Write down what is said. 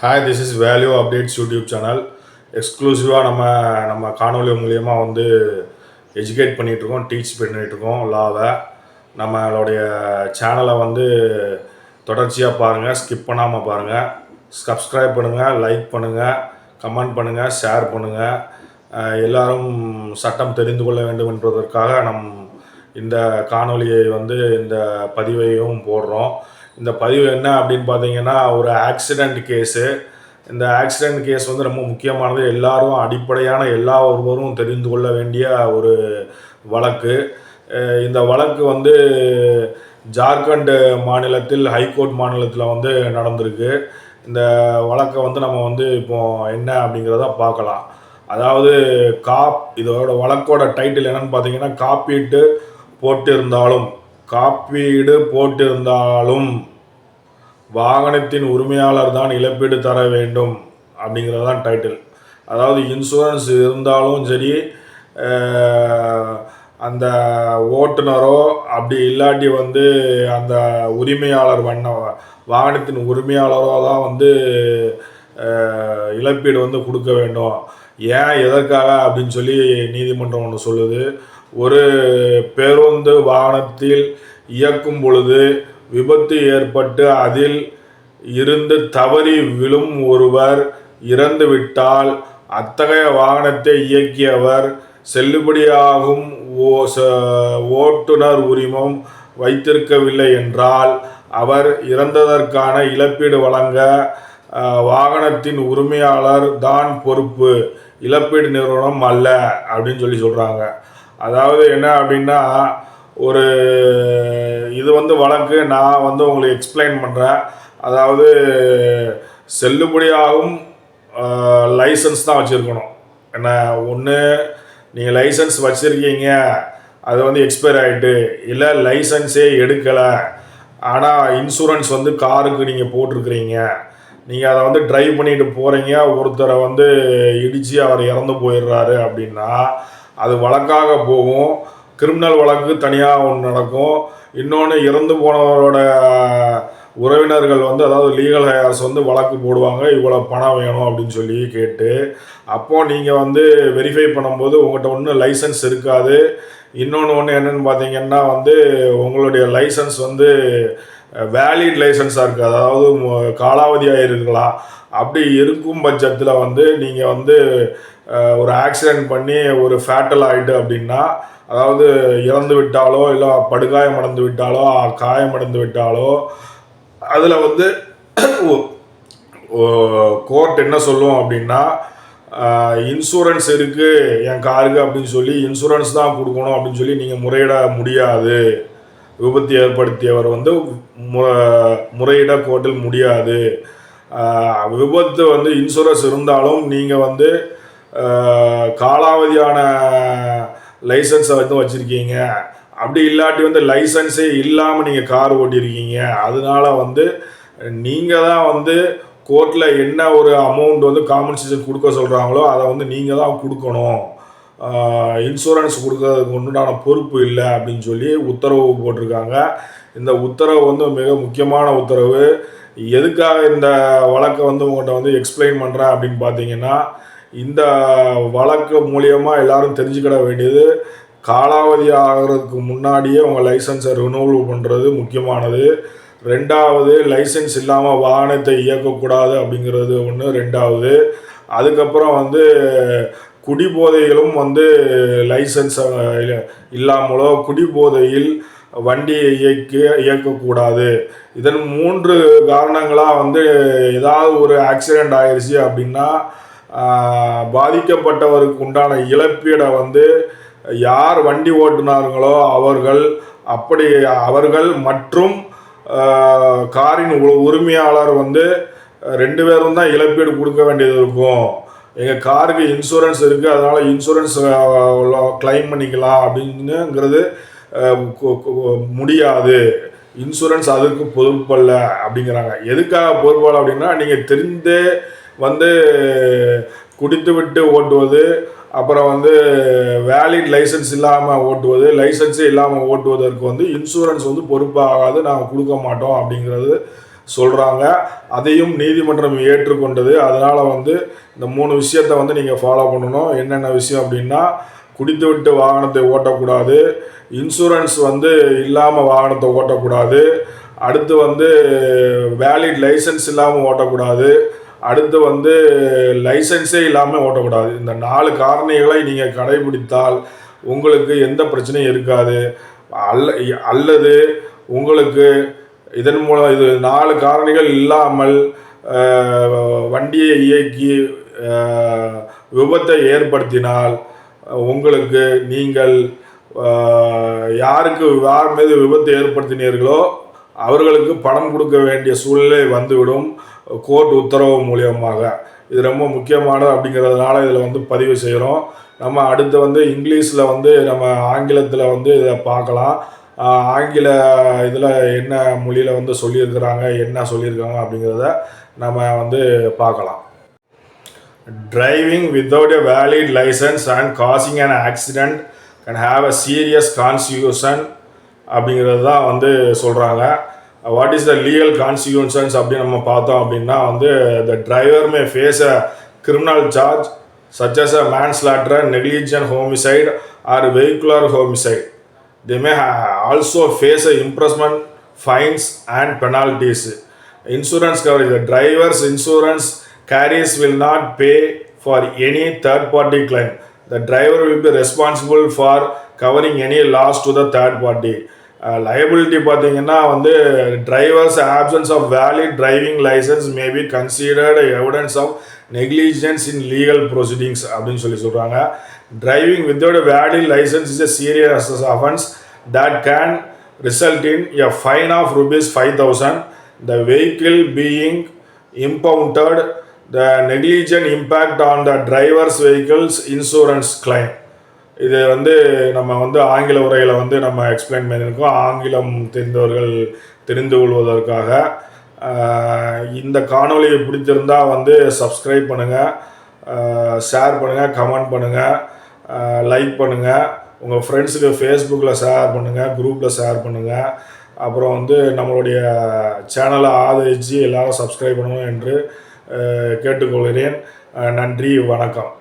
Hi, this is value updates YouTube channel. எக்ஸ்க்ளூசிவாக நம்ம காணொலி மூலியமாக வந்து எஜுகேட் பண்ணிகிட்ருக்கோம், டீச் பண்ணிகிட்ருக்கோம் லாவை. நம்மளுடைய சேனலை வந்து தொடர்ச்சியாக பாருங்கள், ஸ்கிப் பண்ணாமல் பாருங்கள். சப்ஸ்கிரைப் பண்ணுங்கள், லைக் பண்ணுங்கள், கமெண்ட் பண்ணுங்கள், ஷேர் பண்ணுங்கள். எல்லாரும் சட்டம் தெரிந்து கொள்ள வேண்டும் என்பதற்காக இந்த காணொலியை வந்து இந்த பதிவையும் போடுறோம். இந்த பதிவு என்ன அப்படின்னு பார்த்தீங்கன்னா, ஒரு ஆக்சிடெண்ட் கேஸு. இந்த ஆக்சிடெண்ட் கேஸ் வந்து ரொம்ப முக்கியமானது. எல்லாரும் அடிப்படையான ஒருவரும் தெரிந்து கொள்ள வேண்டிய ஒரு வழக்கு. இந்த வழக்கு வந்து ஜார்க்கண்ட் மாநிலத்தில், ஹைகோர்ட் மாநிலத்தில் வந்து நடந்திருக்கு. இந்த வழக்கை வந்து நம்ம வந்து இப்போ என்ன அப்படிங்கிறத பார்க்கலாம். அதாவது இதோட வழக்கோட டைட்டில் என்னன்னு பார்த்தீங்கன்னா, காப்பீடு போட்டிருந்தாலும் வாகனத்தின் உரிமையாளர் தான் இழப்பீடு தர வேண்டும் அப்படிங்கிறது தான் டைட்டில். அதாவது இன்சூரன்ஸ் இருந்தாலும் சரி, அந்த ஓட்டுநரோ அப்படி இல்லாட்டி வந்து அந்த உரிமையாளர் வாகனத்தின் உரிமையாளரோ தான் வந்து இழப்பீடு வந்து கொடுக்க வேண்டும். ஏன், எதற்காக அப்படின்னு சொல்லி நீதிமன்றம் ஒன்று சொல்லுது. ஒரு பேருந்து வாகனத்தில் இயக்கும் பொழுது விபத்து ஏற்பட்டு அதில் இருந்து தவறி விழும் ஒருவர் இறந்துவிட்டால் அத்தகைய வாகனத்தை இயக்கியவர் செல்லுபடியாகும் ஓட்டுநர் உரிமம் வைத்திருக்கவில்லை என்றால் அவர் இறந்ததற்கான இழப்பீடு வழங்க வாகனத்தின் உரிமையாளர் தான் பொறுப்பு, இழப்பீடு நிறுவனம் அல்ல அப்படின்னு சொல்கிறாங்க. அதாவது என்ன அப்படின்னா, இது வந்து வழக்கு நான் வந்து உங்களுக்கு எக்ஸ்பிளைன் பண்ணுறேன். அதாவது செல்லுபடியாகும் லைசன்ஸ் தான் வச்சுருக்கணும். என்ன, ஒன்று நீங்கள் லைசன்ஸ் வச்சுருக்கீங்க, அது வந்து எக்ஸ்பயர் ஆகிட்டு, இல்லை லைசன்ஸே எடுக்கலை, ஆனால் இன்சூரன்ஸ் வந்து காருக்கு நீங்கள் போட்டிருக்கிறீங்க, நீங்கள் அதை வந்து ட்ரைவ் பண்ணிட்டு போகிறீங்க, ஒருத்தரை வந்து இடித்து அவர் இறந்து போயிடுறாரு அப்படின்னா அது வழக்காக போகும். கிரிமினல் வழக்கு தனியாக ஒன்று நடக்கும். இன்னொன்று, இறந்து போனவரோட உறவினர்கள் வந்து, அதாவது லீகல் ஹையர்ஸ் வந்து வழக்கு போடுவாங்க, இவ்வளோ பணம் வேணும் அப்படின்னு சொல்லி கேட்டு. அப்போது நீங்கள் வந்து வெரிஃபை பண்ணும்போது உங்கள்கிட்ட ஒன்றும் லைசன்ஸ் இருக்காது. ஒன்று என்னென்னு பார்த்தீங்கன்னா வந்து, உங்களுடைய லைசன்ஸ் வந்து வேலிட் லைசன்ஸாக இருக்குது, அதாவது காலாவதியாக இருக்கலாம். அப்படி இருக்கும் பட்சத்தில் வந்து நீங்கள் வந்து ஒரு ஆக்சிடெண்ட் பண்ணி ஒரு ஃபேட்டல் ஆகிட்டு அப்படின்னா, அதாவது இறந்து விட்டாலோ இல்லை படுகாயமடைந்து விட்டாலோ காயமடைந்து விட்டாலோ அதில் வந்து கோர்ட் என்ன சொல்லும் அப்படின்னா, இன்சூரன்ஸ் இருக்குது என் காருக்கு அப்படின்னு சொல்லி இன்சூரன்ஸ் தான் கொடுக்கணும் அப்படின்னு சொல்லி நீங்கள் முறையிட முடியாது. விபத்து ஏற்படுத்தியவர் வந்து முறையிட கோர்ட்டில் முடியாது. விபத்து வந்து இன்சூரன்ஸ் இருந்தாலும் நீங்கள் வந்து காலாவதியான லைசன்ஸை வந்து வச்சுருக்கீங்க, அப்படி இல்லாட்டி வந்து லைசன்ஸே இல்லாமல் நீங்கள் கார் ஓட்டியிருக்கீங்க, அதனால வந்து நீங்கள் தான் வந்து கோர்ட்டில் என்ன ஒரு அமௌண்ட் வந்து காம்பன்சேஷன் கொடுக்க சொல்கிறாங்களோ அதை வந்து நீங்கள் தான் கொடுக்கணும், இன்சூரன்ஸ் கொடுக்கறதுக்கு உண்டான பொறுப்பு இல்லை அப்படின்னு சொல்லி உத்தரவு போட்டிருக்காங்க. இந்த உத்தரவு வந்து மிக முக்கியமான உத்தரவு. எதுக்காக இந்த வழக்கை வந்து உங்கள்கிட்ட வந்து எக்ஸ்பிளைன் பண்ணுறேன் அப்படின்னு பார்த்தீங்கன்னா, இந்த வழக்கு மூலியமாக எல்லாரும் தெரிஞ்சுக்கிட வேண்டியது, காலாவதி ஆகிறதுக்கு முன்னாடியே உங்கள் லைசன்ஸை ரினூவல் பண்ணுறது முக்கியமானது. ரெண்டாவது, லைசன்ஸ் இல்லாமல் வாகனத்தை இயக்கக்கூடாது அப்படிங்கிறது ஒன்று. ரெண்டாவது, அதுக்கப்புறம் வந்து குடிபோதையிலும் வந்து லைசன்ஸ் இல்லாமலோ குடிபோதையில் வண்டியை இயக்கக்கூடாது. இதன் 3 காரணங்களாக வந்து ஏதாவது ஒரு ஆக்சிடெண்ட் ஆயிடுச்சு அப்படின்னா பாதிக்கப்பட்டவருக்கு உண்டான இழப்பீடை வந்து யார் வண்டி ஓட்டுனார்களோ அவர்கள் மற்றும் காரின் உரிமையாளர் வந்து 2 பேரும் தான் இழப்பீடு கொடுக்க வேண்டியது இருக்கும். எங்கள் காருக்கு இன்சூரன்ஸ் இருக்குது, அதனால் இன்சூரன்ஸ் கிளைம் பண்ணிக்கலாம் அப்படிங்கிறது முடியாது, இன்சூரன்ஸ் அதுக்கு பொறுப்பல்ல அப்படிங்கிறாங்க. எதுக்காக பொறுப்பல்ல அப்படின்னா, நீங்கள் தெரிந்தே வந்து குடித்து விட்டு ஓட்டுவது, அப்புறம் வந்து வேலிட் லைசன்ஸ் இல்லாமல் ஓட்டுவது, லைசன்ஸே இல்லாமல் ஓட்டுவதற்கு வந்து இன்சூரன்ஸ் வந்து பொறுப்பாகாது, நாங்கள் கொடுக்க மாட்டோம் அப்படிங்கிறது சொல்கிறாங்க. அதையும் நீதிமன்றம் ஏற்றுக்கொண்டது. அதனால் வந்து இந்த 3 விஷயத்தை வந்து நீங்கள் ஃபாலோ பண்ணணும். என்னென்ன விஷயம் அப்படின்னா, குடித்து விட்டு வாகனத்தை ஓட்டக்கூடாது, இன்சூரன்ஸ் வந்து இல்லாமல் வாகனத்தை ஓட்டக்கூடாது, அடுத்து வந்து வேலிட் லைசன்ஸ் இல்லாமல் ஓட்டக்கூடாது, அடுத்து வந்து லைசன்ஸே இல்லாமல் ஓட்டக்கூடாது. இந்த 4 காரணிகளை நீங்கள் கடைபிடித்தால் உங்களுக்கு எந்த பிரச்சனையும் இருக்காது. அல்லது உங்களுக்கு இதன் மூலம் இது 4 காரணிகள் இல்லாமல் வண்டியை இயக்கி விபத்தை ஏற்படுத்தினால் உங்களுக்கு நீங்கள் யார் மீது விபத்து ஏற்படுத்தினீர்களோ அவர்களுக்கு பணம் கொடுக்க வேண்டிய சூழ்நிலை வந்துவிடும் கோர்ட் உத்தரவு மூலியமாக. இது ரொம்ப முக்கியமானது அப்படிங்கிறதுனால இதில் வந்து பதிவு செய்கிறோம். நம்ம அடுத்து வந்து இங்கிலீஷில் வந்து நம்ம ஆங்கிலத்தில் வந்து இதை பார்க்கலாம். ஆங்கில இதில் என்ன மொழியில் வந்து சொல்லியிருக்கிறாங்க, என்ன சொல்லியிருக்காங்க அப்படிங்கிறத நம்ம வந்து பார்க்கலாம். Driving without a valid license and causing an accident can have a serious consequence அப்படிங்கிறது தான் வந்து சொல்கிறாங்க. What is the legal consequences அப்படின்னு நம்ம பார்த்தோம் அப்படின்னா வந்து the driver may face a criminal charge such as a manslaughter, negligent homicide or vehicular homicide. They may also face imprisonment, fines and penalties. Insurance coverage. The driver's insurance carriers will not pay for any third party claim. The driver will be responsible for covering any loss to the third party. Liability பார்த்தீங்கன்னா வந்து driver's absence of valid driving license may be considered evidence of negligence in legal proceedings அப்படின்னு சொல்கிறாங்க. Driving without a valid license is a serious offense that can result in a fine of ₹5,000, the vehicle being impounded, the negligent impact on the driver's vehicle's insurance claim. இது வந்து நம்ம வந்து ஆங்கில உரையில் வந்து நம்ம எக்ஸ்பிளைன் பண்ணியிருக்கோம். ஆங்கிலம் தெரிந்தவர்கள் தெரிந்து கொள்வதற்காக. இந்த காணொலியை பிடிச்சிருந்தால் வந்து சப்ஸ்கிரைப் பண்ணுங்கள், ஷேர் பண்ணுங்கள், கமெண்ட் பண்ணுங்கள், லைக் பண்ணுங்கள், உங்கள் ஃப்ரெண்ட்ஸுக்கு ஃபேஸ்புக்கில் ஷேர் பண்ணுங்கள், குரூப்பில் ஷேர் பண்ணுங்கள். அப்புறம் வந்து நம்மளுடைய சேனலை ஆதரித்து எல்லோரும் சப்ஸ்கிரைப் பண்ணணும் என்று கேட்டுக்கொள்கிறேன். நன்றி, வணக்கம்.